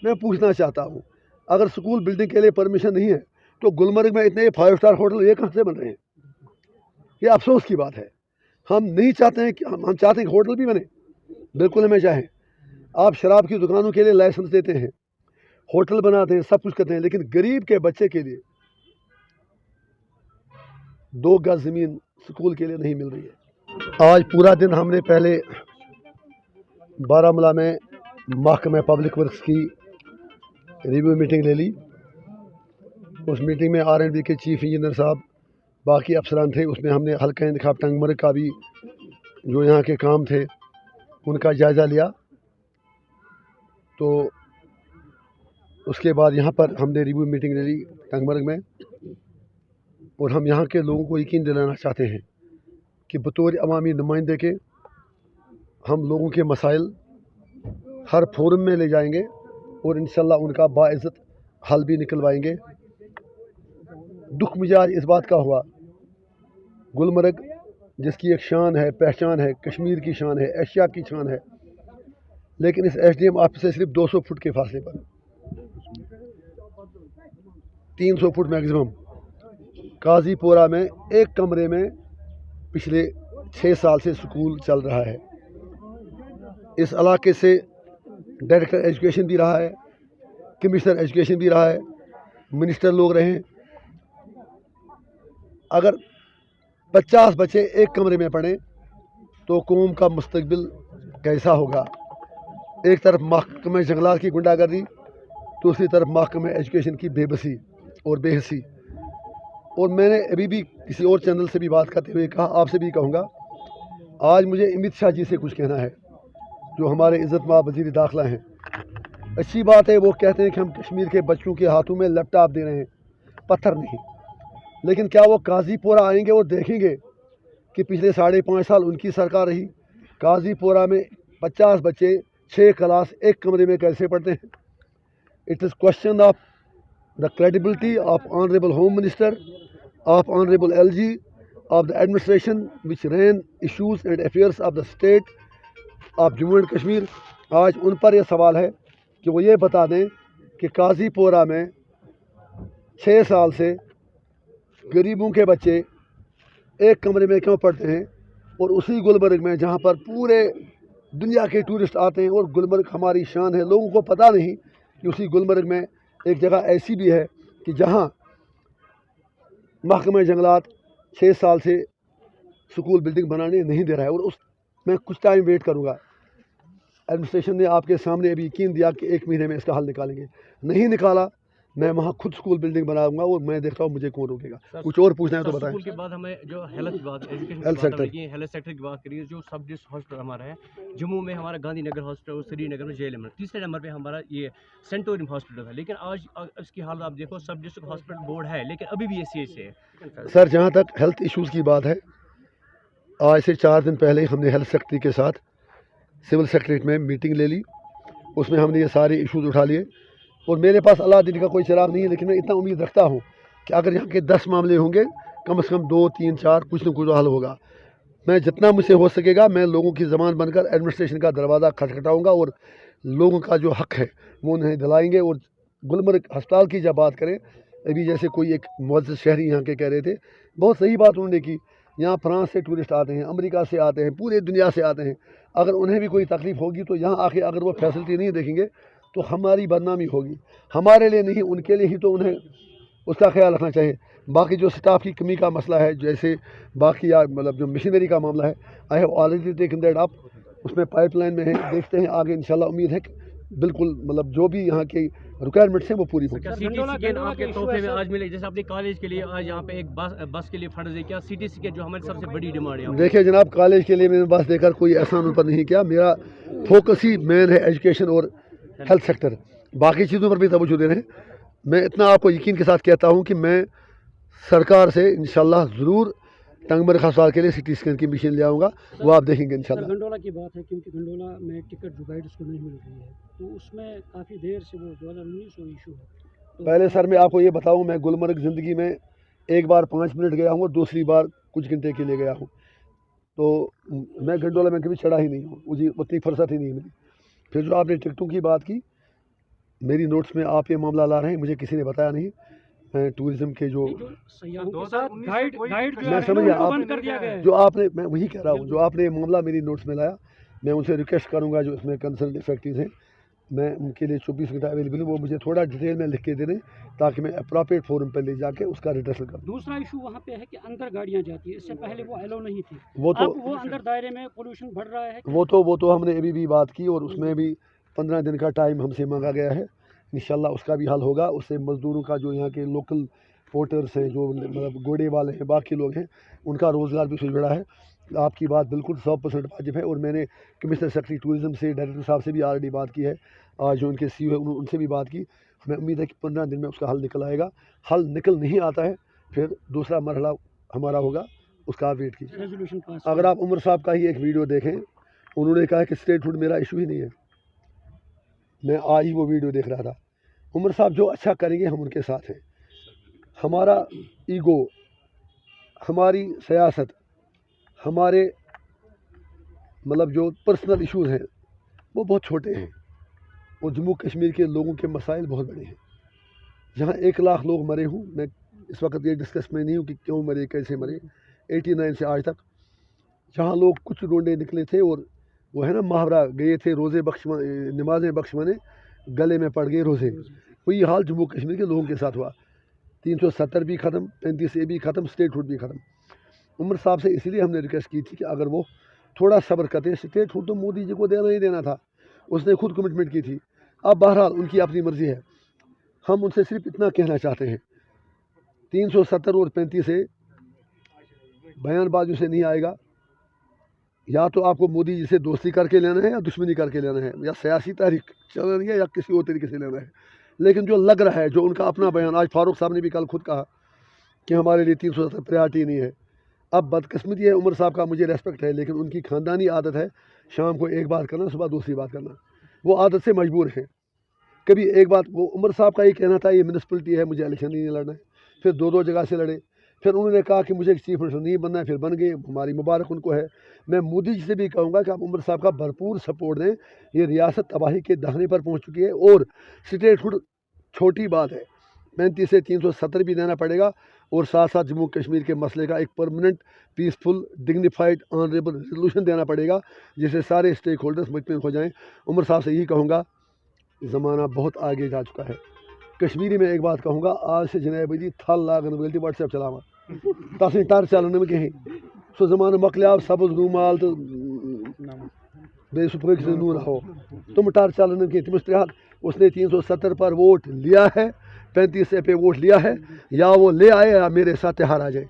मैं पूछना चाहता हूँ, अगर स्कूल बिल्डिंग के लिए परमिशन नहीं है तो गुलमर्ग में इतने 5 स्टार होटल ये कहाँ से बन रहे हैं? ये अफसोस की बात है। हम नहीं चाहते हैं कि हम चाहते हैं कि होटल भी बने, बिल्कुल हमें चाहें। आप शराब की दुकानों के लिए लाइसेंस देते हैं, होटल बनाते हैं, सब कुछ करते हैं, लेकिन गरीब के बच्चे के लिए 2 गज ज़मीन स्कूल के लिए नहीं मिल रही है। आज पूरा दिन हमने पहले बारामूला में महकमे पब्लिक वर्क्स की रिव्यू मीटिंग ले ली। उस मीटिंग में R&B के चीफ इंजीनियर साहब, बाकी अफसरान थे। उसमें हमने हल्का इंतखाब टंगमर्ग का भी जो यहाँ के काम थे उनका जायज़ा लिया। तो उसके बाद यहाँ पर हमने रिव्यू मीटिंग ले ली टंगमर्ग में, और हम यहाँ के लोगों को यकीन दिलाना चाहते हैं कि बतौर अवामी नुमाइंदे के हम लोगों के मसाइल हर फोरम में ले जाएंगे और इंशाल्लाह उनका बाइज़्ज़त हल भी निकलवाएंगे। दुख मुझे आज इस बात का हुआ, गुलमर्ग जिसकी एक शान है, पहचान है, कश्मीर की शान है, एशिया की शान है, लेकिन इस SDM ऑफिस से सिर्फ 200 फुट के फासले पर, 300 फुट मैक्सिमम, काजीपोरा में एक कमरे में पिछले 6 साल से स्कूल चल रहा है। इस इलाके से डायरेक्टर एजुकेशन भी रहा है, कमिश्नर एजुकेशन भी रहा है, मिनिस्टर लोग रहे हैं। अगर 50 बच्चे एक कमरे में पढ़ें तो कौम का मुस्तकबिल कैसा होगा? एक तरफ महकमे जंगलात की गुंडागर्दी, दूसरी तरफ महकमे एजुकेशन की बेबसी और बेहसी। और मैंने अभी भी किसी और चैनल से भी बात करते हुए कहा, आपसे भी कहूँगा, आज मुझे अमित शाह जी से कुछ कहना है, जो हमारे इज़्ज़त-माब वज़ीर दाखिला हैं। अच्छी बात है, वो कहते हैं कि हम कश्मीर के बच्चों के हाथों में लैपटॉप दे रहे हैं, पत्थर नहीं। लेकिन क्या वो काजीपोरा आएंगे और देखेंगे कि पिछले 5.5 साल उनकी सरकार रही, काजीपोरा में 50 बच्चे 6 क्लास एक कमरे में कैसे पढ़ते हैं? It is question of the credibility of honourable home minister, of honourable LG, of the administration which ran issues and affairs of the state of Jammu and Kashmir. आज उन पर यह सवाल है कि वो ये बता दें कि काजीपोरा में 6 साल से गरीबों के बच्चे एक कमरे में क्यों पढ़ते हैं, और उसी गुलमर्ग में जहाँ पर पूरे दुनिया के टूरिस्ट आते हैं, और गुलमर्ग हमारी शान है। लोगों को पता नहीं कि उसी गुलमर्ग में एक जगह ऐसी भी है कि जहाँ महकमा जंगलात 6 साल से स्कूल बिल्डिंग बनाने नहीं दे रहा है। और उस मैं कुछ टाइम वेट करूँगा। एडमिनिस्ट्रेशन ने आपके सामने अभी यकीन दिया कि 1 महीने में इसका हल निकालेंगे, नहीं निकाला, मैं वहाँ खुद स्कूल बिल्डिंग बनाऊंगा, और मैं देखता हूँ मुझे कौन रोकेगा। कुछ और पूछना है तो बताएं। स्कूल के बाद हमें जो हेल्थ की बात, education health sector, health sector की बात करिए, जो सब डिस्ट्रिक्ट हॉस्पिटल हमारा है, जम्मू में हमारा गांधी नगर हॉस्पिटल और श्रीनगर में JLM, तीसरे नंबर पे हमारा ये सेंटोरियम हॉस्पिटल है। लेकिन आज इसकी हालत आप देखो, सब डिस्ट्रिक्ट हॉस्पिटल बोर्ड है लेकिन अभी भी ऐसे है। सर जहाँ तक हेल्थ इश्यूज़ की बात है, आज से 4 दिन पहले हमने हेल्थ सेक्रेटरी के साथ सिविल सेक्रेटरीट में मीटिंग ले ली। उसमें हमने ये सारे इश्यूज़ उठा लिए, और मेरे पास अल्लाह दिन का कोई चिराग नहीं है, लेकिन मैं इतना उम्मीद रखता हूँ कि अगर यहाँ के 10 मामले होंगे, कम से कम 2, 3, 4 कुछ न कुछ हल होगा। मैं जितना मुझसे हो सकेगा, मैं लोगों की ज़बान बनकर एडमिनिस्ट्रेशन का दरवाज़ा खटखटाऊँगा, और लोगों का जो हक़ है वो उन्हें दिलाएंगे। और गुलमर्ग अस्पताल की जब बात करें, अभी जैसे कोई एक मुअज़्ज़ज़ शहरी यहाँ के कह रहे थे, बहुत सही बात उन्होंने की। यहाँ फ्रांस से टूरिस्ट आते हैं, अमेरिका से आते हैं, पूरे दुनिया से आते हैं। अगर उन्हें भी कोई तकलीफ़ होगी तो यहाँ आके अगर वो फैसिलिटी नहीं देखेंगे तो हमारी बदनामी होगी। हमारे लिए नहीं, उनके लिए ही तो उन्हें उसका ख्याल रखना चाहिए। बाकी जो स्टाफ की कमी का मसला है, जैसे बाकी मतलब जो मशीनरी का मामला है, I have already taken that up, उसमें पाइपलाइन में है। देखते हैं आगे, इंशाल्लाह उम्मीद है कि बिल्कुल मतलब जो भी यहाँ की रिक्वायरमेंट्स हैं वो पूरी होगी। आपके तोहफे में आज मिले, जैसे अपने कॉलेज के लिए आज यहाँ पे एक बस के लिए फंड है, क्या CTC के जो हमारी सबसे बड़ी डिमांड है? देखिए जनाब, कॉलेज के लिए मैंने बस देकर कोई एहसान उन पर नहीं किया। मेरा फोकस ही मेन है एजुकेशन और हेल्थ सेक्टर, बाकी चीज़ों पर भी तवज्जो दे रहे हैं। मैं इतना आपको यकीन के साथ कहता हूँ कि मैं सरकार से इंशाल्लाह ज़रूर टंगमर्ग अस्पताल के लिए CT स्कैन की मशीन ले आऊँगा, वो आप देखेंगे इंशाल्लाह। गंडोला की बात है, क्योंकि गंडोला में टिकट जो गाइड्स को नहीं मिल रही है, तो उसमें काफ़ी देर से वो 2019 इशू है। तो पहले सर मैं आपको ये बताऊँ, मैं गुलमर्ग ज़िंदगी में एक बार 5 मिनट गया हूँ और दूसरी बार कुछ घंटे के लिए गया हूँ। तो मैं गंडोला में कभी चढ़ा ही नहीं हूँ, मुझे उतनी फुर्सत ही नहीं मिली। फिर जो आपने टिकटों की बात की, मेरी नोट्स में आप ये मामला ला रहे हैं, मुझे किसी ने बताया नहीं। मैं टूरिज्म के जो जो सयाहों के साथ गाइड जो मैं है समझ गया, उनको आप बंद कर दिया गया है। जो आपने, मैं वही कह रहा हूँ, जो आपने ये मामला मेरी नोट्स में लाया, मैं उनसे रिक्वेस्ट करूँगा जो इसमें कंसर्न फैक्ट्रीज हैं, मैं उनके लिए 24 घंटा अवेलेबल हूँ, वो मुझे थोड़ा डिटेल में लिख के दे दें ताकि मैं अप्रोप्रिएट फोरम पर ले जाके उसका रिड्रेसल करूँ। दूसरा इशू वहाँ पे है कि अंदर गाड़ियाँ जाती है, इससे पहले वो अलाउ नहीं थी। वो तो अब वो अंदर दायरे में पोल्यूशन बढ़ रहा है। वो तो हमने अभी भी बात की और उसमें भी 15 दिन का टाइम हमसे मांगा गया है। इंशाल्लाह उसका भी हल होगा। उससे मज़दूरों का, जो यहाँ के लोकल पोर्टर्स हैं, जो मतलब घोड़े वाले हैं, बाकी लोग हैं, उनका रोज़गार भी उससे जुड़ा है। आपकी बात बिल्कुल 100% वाजिब है और मैंने कमिश्नर सेक्रेटरी टूरिज़म से, डायरेक्टर साहब से भी ऑलरेडी बात की है। आज जो उनके CEO है उनसे भी बात की। हमें उम्मीद है कि 15 दिन में उसका हल निकल आएगा। हल निकल नहीं आता है फिर दूसरा मरहला हमारा होगा, उसका आप वेट कीजिए। रेजोल्यूशन पास अगर आप उमर साहब का ही एक वीडियो देखें, उन्होंने कहा कि स्टेटहुड मेरा इशू ही नहीं है। मैं आज ही वो वीडियो देख रहा था। उमर साहब जो अच्छा करेंगे हम उनके साथ हैं। हमारा ईगो, हमारी सियासत, हमारे मतलब जो पर्सनल इश्यूज़ हैं वो बहुत छोटे हैं और जम्मू कश्मीर के लोगों के मसाइल बहुत बड़े हैं। जहाँ 1 लाख लोग मरे हूँ, मैं इस वक्त ये डिस्कस में नहीं हूँ कि क्यों मरे, कैसे मरे, 89 से आज तक, जहाँ लोग कुछ ढूंढे निकले थे और वो है ना मुहावरा, गए थे रोज़े नमाज़ें बख्शवाने, गले में पड़ गए रोज़े। वही हाल जम्मू कश्मीर के लोगों के साथ हुआ। 370 भी ख़त्म, 35A भी ख़त्म, स्टेटहुड भी ख़त्म। उमर साहब से इसलिए हमने रिक्वेस्ट की थी कि अगर वो थोड़ा सब्र करते। स्टेटहुड तो मोदी जी को देना ही देना था, उसने खुद कमिटमेंट की थी। अब बहरहाल उनकी अपनी मर्ज़ी है। हम उनसे सिर्फ इतना कहना चाहते हैं, 370 और 35A बयानबाजियों से नहीं आएगा। या तो आपको मोदी जी से दोस्ती करके लेना है या दुश्मनी करके लेना है, या सियासी तहरीक चलानी है या किसी और तरीके से लेना है। लेकिन जो लग रहा है, जो उनका अपना बयान, आज फारूक साहब ने भी कल खुद कहा कि हमारे लिए 370 प्रायोरिटी नहीं है। अब बदकिस्मती है उमर साहब का, मुझे रेस्पेक्ट है, लेकिन उनकी ख़ानदानी आदत है शाम को एक बात करना, सुबह दूसरी बात करना। वो आदत से मजबूर हैं। कभी एक बात, वो उमर साहब का ये कहना था ये म्यूनसिपलिटी है, मुझे इलेक्शन नहीं लड़ना है, फिर 2 जगह से लड़े। फिर उन्होंने कहा कि मुझे चीफ मिनिस्टर नहीं बनना है, फिर बन गए, हमारी मुबारक उनको है। मैं मोदी जी से भी कहूँगा कि आप उमर साहब का भरपूर सपोर्ट दें। ये रियासत तबाही के दहाने पर पहुँच चुकी है और स्टेटहुड छोटी बात है, 35 से 370 भी देना पड़ेगा और साथ साथ जम्मू कश्मीर के मसले का एक permanent, peaceful, dignified, honourable resolution देना पड़ेगा, जिससे सारे स्टेक होल्डर्स मुतमईन हो जाएँ। उमर साहब से यही कहूँगा, ज़माना बहुत आगे जा चुका है। कश्मीरी में एक बात कहूँगा, आज से जनाब बजी थल लागन वल व्हाट्सएप चलावा तस टर चलन में कहें सो ज़माना मकलिया सब्ज रूमाल तो बे फक से नून हो, तुम टर चलन कहें। तमिस 3 उसने 370 पर वोट लिया है, 35 पे वोट लिया है, या वो ले आए या मेरे साथ हार आ जाए।